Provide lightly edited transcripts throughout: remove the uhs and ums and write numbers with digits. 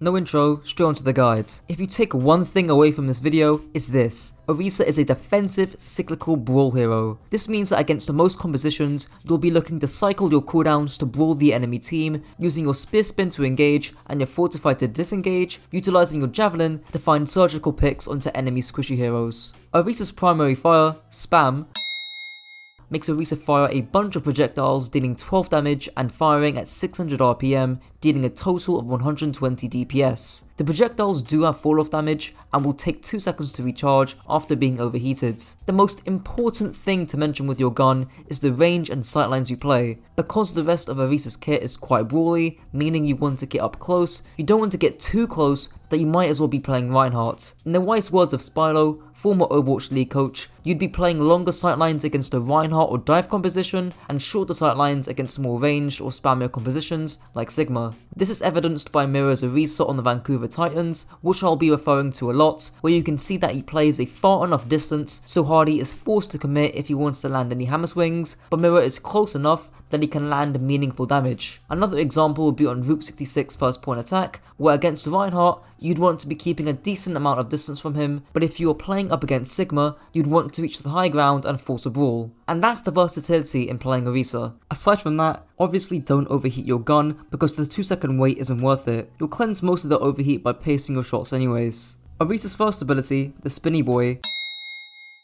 No intro, straight onto the guides. If you take one thing away from this video, it's this. Orisa is a defensive, cyclical brawl hero. This means that against most compositions, you'll be looking to cycle your cooldowns to brawl the enemy team, using your spear spin to engage and your Fortify to disengage, utilizing your Javelin to find surgical picks onto enemy squishy heroes. Orisa's primary fire, Spam, makes Orisa fire a bunch of projectiles dealing 12 damage and firing at 600 RPM, dealing a total of 120 DPS. The projectiles do have fall off damage and will take 2 seconds to recharge after being overheated. The most important thing to mention with your gun is the range and sightlines you play. Because the rest of Orisa's kit is quite brawly, meaning you want to get up close, you don't want to get too close that you might as well be playing Reinhardt. In the wise words of Spilo, former Overwatch League coach, you'd be playing longer sightlines against a Reinhardt or dive composition and shorter sightlines against more ranged or spammier compositions like Sigma. This is evidenced by Mirror's Orisa on the Vancouver Titans, which I'll be referring to a lot, where you can see that he plays a far enough distance so Hardy is forced to commit if he wants to land any hammer swings, but Mirror is close enough that he can land meaningful damage. Another example would be on Route 66 first point attack, where against Reinhardt, you'd want to be keeping a decent amount of distance from him, but if you are playing up against Sigma, you'd want to reach the high ground and force a brawl. And that's the versatility in playing Orisa. Aside from that, obviously don't overheat your gun, because the 2-second wait isn't worth it. You'll cleanse most of the overheat by pacing your shots anyways. Orisa's first ability, the Spinny Boy,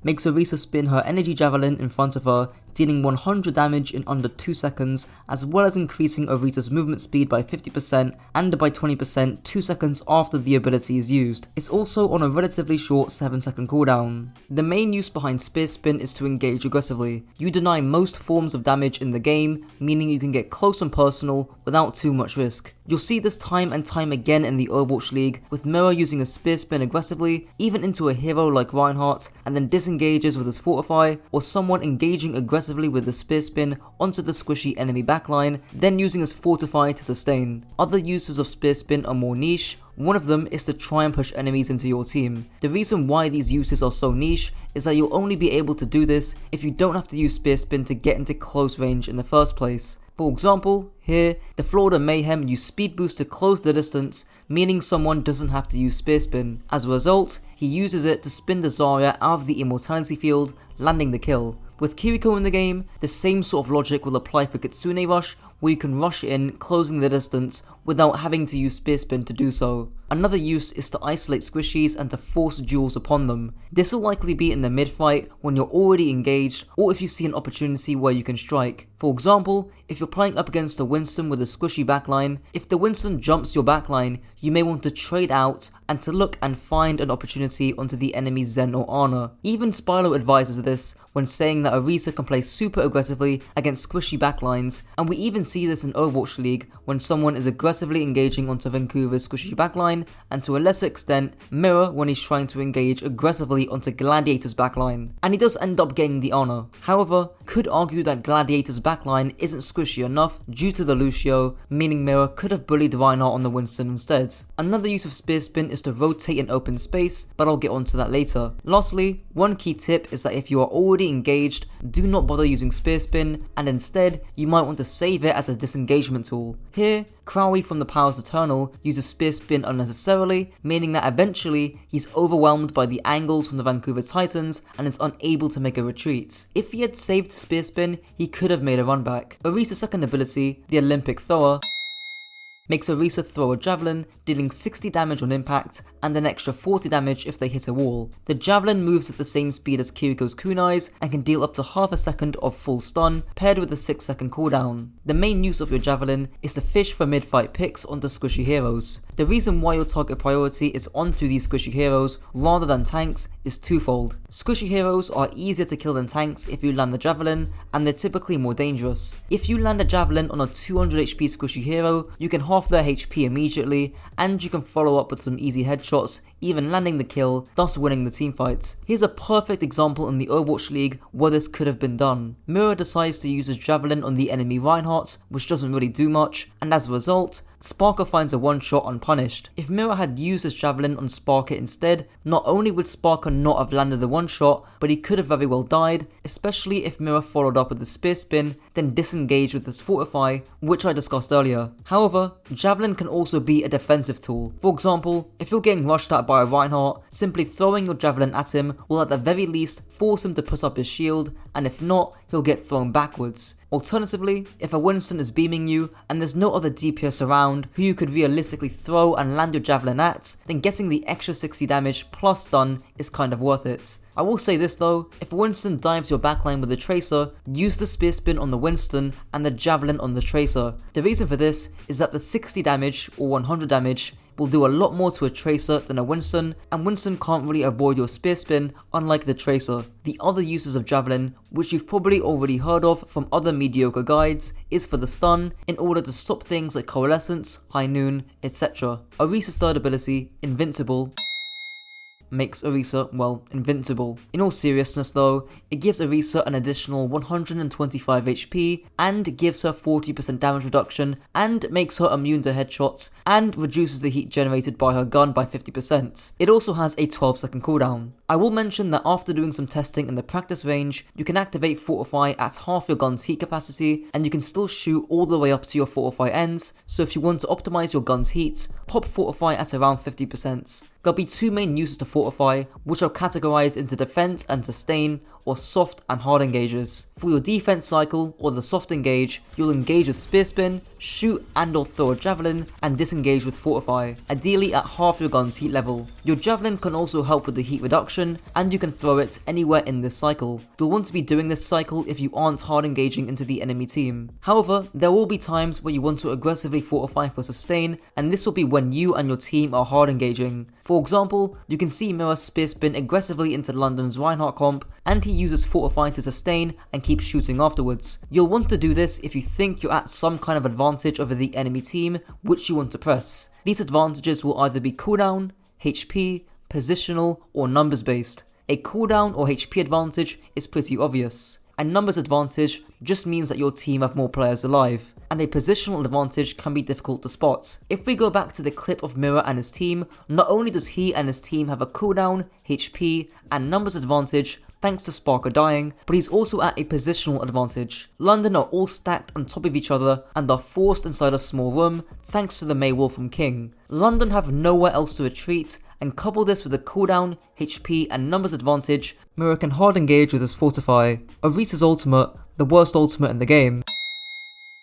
makes Orisa spin her energy javelin in front of her, dealing 100 damage in under 2 seconds, as well as increasing Orisa's movement speed by 50% and by 20% 2 seconds after the ability is used. It's also on a relatively short 7-second cooldown. The main use behind Spear Spin is to engage aggressively. You deny most forms of damage in the game, meaning you can get close and personal without too much risk. You'll see this time and time again in the Overwatch League, with Mirror using a Spear Spin aggressively, even into a hero like Reinhardt, and then disengages with his Fortify, or someone engaging aggressively with the Spear Spin onto the squishy enemy backline, then using his Fortify to sustain. Other uses of Spear Spin are more niche. One of them is to try and push enemies into your team. The reason why these uses are so niche is that you'll only be able to do this if you don't have to use Spear Spin to get into close range in the first place. For example, here, the Florida Mayhem use Speed Boost to close the distance, meaning someone doesn't have to use Spear Spin. As a result, he uses it to spin the Zarya out of the Immortality field, landing the kill. With Kiriko in the game, the same sort of logic will apply for Kitsune Rush, where you can rush in, closing the distance, without having to use Spear Spin to do so. Another use is to isolate squishies and to force duels upon them. This will likely be in the mid-fight when you're already engaged, or if you see an opportunity where you can strike. For example, if you're playing up against a Winston with a squishy backline, if the Winston jumps your backline, you may want to trade out and to look and find an opportunity onto the enemy's Zen or Ana. Even Spilo advises this when saying that Orisa can play super aggressively against squishy backlines, and we even see this in Overwatch League when someone is aggressively engaging onto Vancouver's squishy backline, and to a lesser extent, Mirror when he's trying to engage aggressively onto Gladiator's backline. And he does end up getting the honor. However, could argue that Gladiator's backline isn't squishy enough due to the Lucio, meaning Mirror could have bullied Reinhardt on the Winston instead. Another use of Spear Spin is to rotate in open space, but I'll get onto that later. Lastly, one key tip is that if you are already engaged, do not bother using Spear Spin, and instead, you might want to save it as a disengagement tool. Here, Crowley from the Powers Eternal uses Spear Spin unnecessarily, meaning that eventually he's overwhelmed by the angles from the Vancouver Titans and is unable to make a retreat. If he had saved Spear Spin, he could have made a run back. Orisa's second ability, the Olympic Thrower, makes Orisa throw a Javelin, dealing 60 damage on impact and an extra 40 damage if they hit a wall. The Javelin moves at the same speed as Kiriko's kunais and can deal up to half a second of full stun, paired with a 6-second cooldown. The main use of your Javelin is to fish for mid-fight picks onto squishy heroes. The reason why your target priority is onto these squishy heroes rather than tanks is twofold. Squishy heroes are easier to kill than tanks if you land the Javelin, and they're typically more dangerous. If you land a Javelin on a 200 HP squishy hero, you can half their HP immediately, and you can follow up with some easy headshots, even landing the kill, thus winning the teamfight. Here's a perfect example in the Overwatch League where this could have been done. Mirror decides to use his Javelin on the enemy Reinhardt, which doesn't really do much, and as a result, Sparker finds a one-shot unpunished. If Mira had used his Javelin on Sparker instead, not only would Sparker not have landed the one-shot, but he could have very well died, especially if Mira followed up with the Spear Spin, then disengaged with his Fortify, which I discussed earlier. However, Javelin can also be a defensive tool. For example, if you're getting rushed at by a Reinhardt, simply throwing your Javelin at him will at the very least force him to put up his shield, and if not, he'll get thrown backwards. Alternatively, if a Winston is beaming you and there's no other DPS around who you could realistically throw and land your Javelin at, then getting the extra 60 damage plus stun is kind of worth it. I will say this though, if a Winston dives your backline with a Tracer, use the Spear Spin on the Winston and the Javelin on the Tracer. The reason for this is that the 60 damage or 100 damage will do a lot more to a Tracer than a Winston, and Winston can't really avoid your Spear Spin unlike the Tracer. The other uses of Javelin, which you've probably already heard of from other mediocre guides, is for the stun, in order to stop things like Coalescence, High Noon, etc. Orisa's third ability, Invincible, makes Orisa, well, invincible. In all seriousness though, it gives Orisa an additional 125 HP, and gives her 40% damage reduction, and makes her immune to headshots, and reduces the heat generated by her gun by 50%. It also has a 12-second cooldown. I will mention that after doing some testing in the practice range, you can activate Fortify at half your gun's heat capacity, and you can still shoot all the way up to your Fortify ends, so if you want to optimize your gun's heat, pop Fortify at around 50%. There'll be two main uses to Fortify, which are categorized into defense and sustain, or soft and hard engages. For your defense cycle, or the soft engage, you'll engage with Spear Spin, shoot and or throw a Javelin, and disengage with Fortify, ideally at half your gun's heat level. Your Javelin can also help with the heat reduction, and you can throw it anywhere in this cycle. You'll want to be doing this cycle if you aren't hard engaging into the enemy team. However, there will be times where you want to aggressively Fortify for sustain, and this will be when you and your team are hard engaging. For example, you can see Mira Spear Spin aggressively into London's Reinhardt comp, and he uses Fortify to sustain and keep shooting afterwards. You'll want to do this if you think you're at some kind of advantage over the enemy team, which you want to press. These advantages will either be cooldown, HP, positional, or numbers based. A cooldown or HP advantage is pretty obvious. A numbers advantage just means that your team have more players alive, and a positional advantage can be difficult to spot. If we go back to the clip of Mira and his team, not only does he and his team have a cooldown, HP, and numbers advantage thanks to Sparker dying, but he's also at a positional advantage. London are all stacked on top of each other and are forced inside a small room thanks to the Maywolf from King. London have nowhere else to retreat, and couple this with a cooldown, HP, and numbers advantage, Mira can hard engage with his Fortify. Orisa's ultimate, the worst ultimate in the game,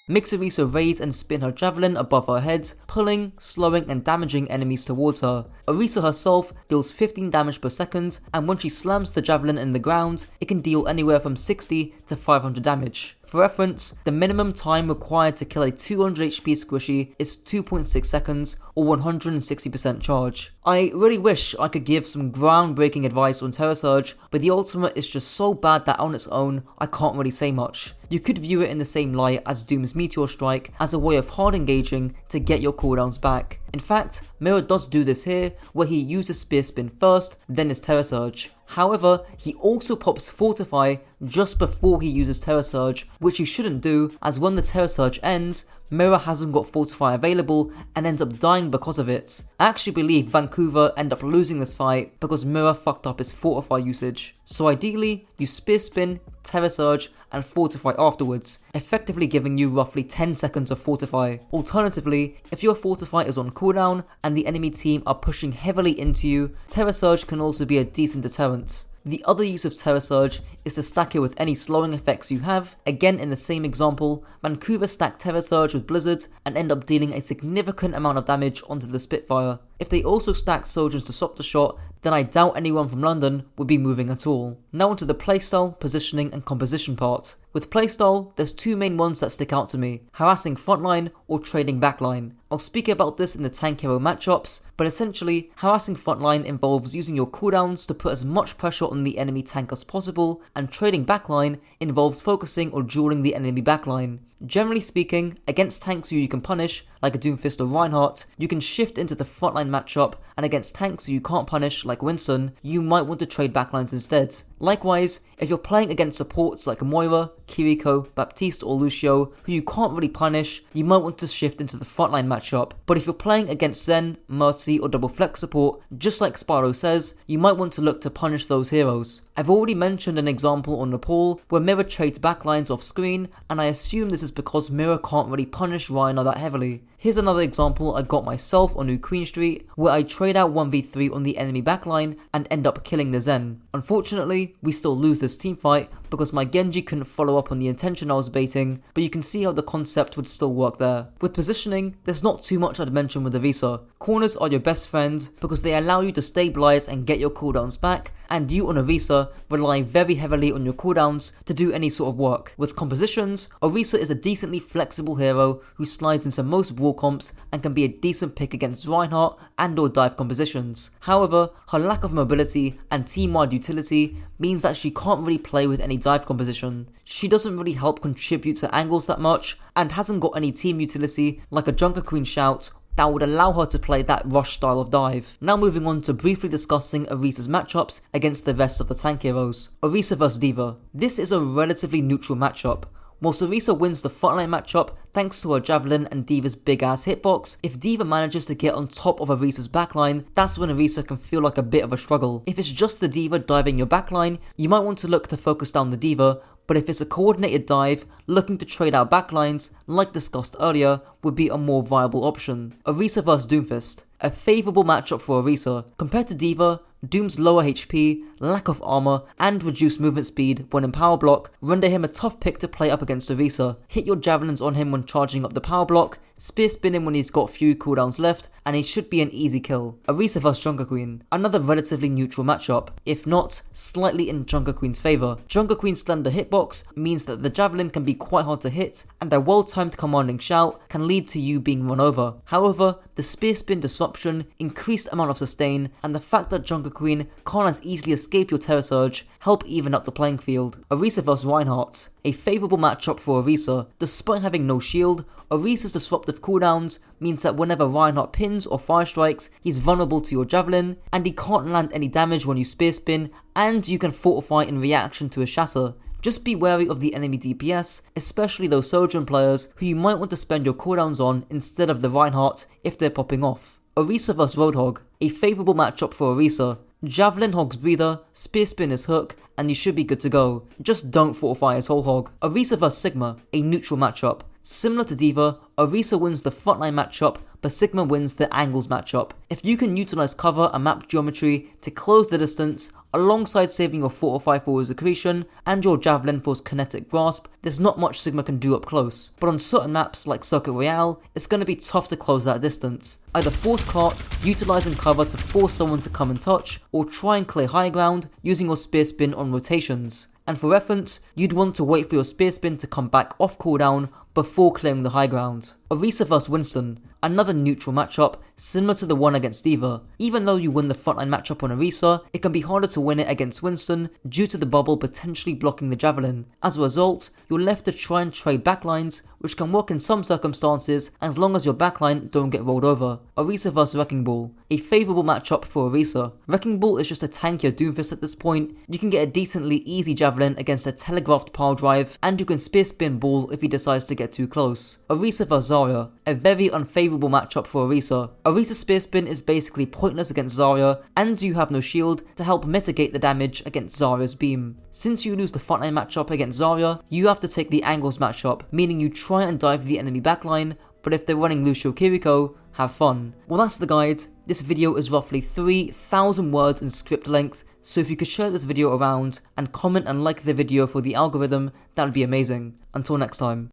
makes Orisa raise and spin her Javelin above her head, pulling, slowing and damaging enemies towards her. Orisa herself deals 15 damage per second, and when she slams the Javelin in the ground, it can deal anywhere from 60 to 500 damage. For reference, the minimum time required to kill a 200 HP squishy is 2.6 seconds or 160% charge. I really wish I could give some groundbreaking advice on Terra Surge, but the ultimate is just so bad that on its own, I can't really say much. You could view it in the same light as Doom's Meteor Strike as a way of hard engaging to get your cooldowns back. In fact, Mira does do this here, where he uses Spear Spin first, then his Terra Surge. However, he also pops Fortify just before he uses Terra Surge, which you shouldn't do, as when the Terra Surge ends, Mira hasn't got Fortify available and ends up dying because of it. I actually believe Vancouver end up losing this fight because Mira fucked up his Fortify usage. So ideally, you Spear Spin, Terra Surge and Fortify afterwards, effectively giving you roughly 10 seconds of Fortify. Alternatively, if your Fortify is on cooldown and the enemy team are pushing heavily into you, Terra Surge can also be a decent deterrent. The other use of Terra Surge is to stack it with any slowing effects you have. Again, in the same example, Vancouver stacked Terra Surge with Blizzard and end up dealing a significant amount of damage onto the Spitfire. If they also stacked Sojourns to stop the shot, then I doubt anyone from London would be moving at all. Now onto the playstyle, positioning and composition part. With playstyle, there's two main ones that stick out to me, harassing frontline or trading backline. I'll speak about this in the tank hero matchups, but essentially, harassing frontline involves using your cooldowns to put as much pressure on the enemy tank as possible, and trading backline involves focusing or dueling the enemy backline. Generally speaking, against tanks who you can punish, like a Doomfist or Reinhardt, you can shift into the frontline matchup, and against tanks who you can't punish, like Winston, you might want to trade backlines instead. Likewise, if you're playing against supports like Moira, Kiriko, Baptiste or Lucio, who you can't really punish, you might want to shift into the frontline matchup matchup, but if you're playing against Zen, Mercy or double flex support, just like Spilo says, you might want to look to punish those heroes. I've already mentioned an example on Nepal where Mirror trades backlines off screen, and I assume this is because Mirror can't really punish Rhino that heavily. Here's another example I got myself on New Queen Street, where I trade out 1v3 on the enemy backline and end up killing the Zen. Unfortunately, we still lose this teamfight because my Genji couldn't follow up on the intention I was baiting, but you can see how the concept would still work there. With positioning, there's not too much I'd mention with Orisa. Corners are your best friend because they allow you to stabilize and get your cooldowns back, and you on Orisa rely very heavily on your cooldowns to do any sort of work. With compositions, Orisa is a decently flexible hero who slides into most brawl comps and can be a decent pick against Reinhardt and or dive compositions. However, her lack of mobility and team-wide utility means that she can't really play with any dive composition. She doesn't really help contribute to angles that much and hasn't got any team utility like a Junker Queen shout that would allow her to play that rush style of dive. Now moving on to briefly discussing Orisa's matchups against the rest of the tank heroes. Orisa vs D.Va. This is a relatively neutral matchup. Whilst Orisa wins the frontline matchup thanks to her Javelin and D.Va's big ass hitbox, if D.Va manages to get on top of Orisa's backline, that's when Orisa can feel like a bit of a struggle. If it's just the D.Va diving your backline, you might want to look to focus down the D.Va, but if it's a coordinated dive, looking to trade out backlines, like discussed earlier, would be a more viable option. Orisa vs Doomfist. A favourable matchup for Orisa. Compared to D.Va, Doom's lower HP, lack of armor, and reduced movement speed when in power block render him a tough pick to play up against Orisa. Hit your javelins on him when charging up the power block, spear spin him when he's got few cooldowns left, and he should be an easy kill. Orisa vs Junker Queen. Another relatively neutral matchup, if not slightly in Junker Queen's favour. Junker Queen's slender hitbox means that the javelin can be quite hard to hit, and a well-timed commanding shout can lead to you being run over. However, the spear spin disruption, increased amount of sustain, and the fact that Junker Queen can't as easily escape your Terra Surge help even up the playing field. Orisa vs Reinhardt. A favourable matchup for Orisa. Despite having no shield, Orisa's disruptive cooldowns means that whenever Reinhardt pins or fire strikes, he's vulnerable to your javelin, and he can't land any damage when you spear spin, and you can fortify in reaction to a shatter. Just be wary of the enemy DPS, especially those Sojourn players who you might want to spend your cooldowns on instead of the Reinhardt if they're popping off. Orisa vs Roadhog. A favourable matchup for Orisa. Javelin hogs breather, spear spin his hook, and you should be good to go. Just don't fortify his whole hog. Orisa vs Sigma. A neutral matchup. Similar to D.Va, Orisa wins the frontline matchup, but Sigma wins the angles matchup. If you can utilize cover and map geometry to close the distance, alongside saving your Fortify for his accretion and your Javelin for his kinetic grasp, there's not much Sigma can do up close. But on certain maps like Circuit Royale, it's going to be tough to close that distance. Either force carts, utilizing cover to force someone to come and touch, or try and clear high ground using your spear spin on rotations. And for reference, you'd want to wait for your spear spin to come back off cooldown before clearing the high ground. Orisa vs Winston. Another neutral matchup, similar to the one against D.Va. Even though you win the frontline matchup on Orisa, it can be harder to win it against Winston due to the bubble potentially blocking the Javelin. As a result, you're left to try and trade backlines, which can work in some circumstances as long as your backline don't get rolled over. Orisa vs Wrecking Ball. A favourable matchup for Orisa. Wrecking Ball is just a tankier Doomfist at this point. You can get a decently easy Javelin against a telegraphed power drive, and you can spear spin Ball if he decides to get too close. Orisa vs Zarya. A very unfavourable matchup for Orisa. Orisa's spear spin is basically pointless against Zarya, and you have no shield to help mitigate the damage against Zarya's beam. Since you lose the frontline matchup against Zarya, you have to take the angles matchup, meaning you try and dive the enemy backline, but if they're running Lucio Kiriko, have fun. Well, that's the guide. This video is roughly 3,000 words in script length, so if you could share this video around and comment and like the video for the algorithm, that would be amazing. Until next time.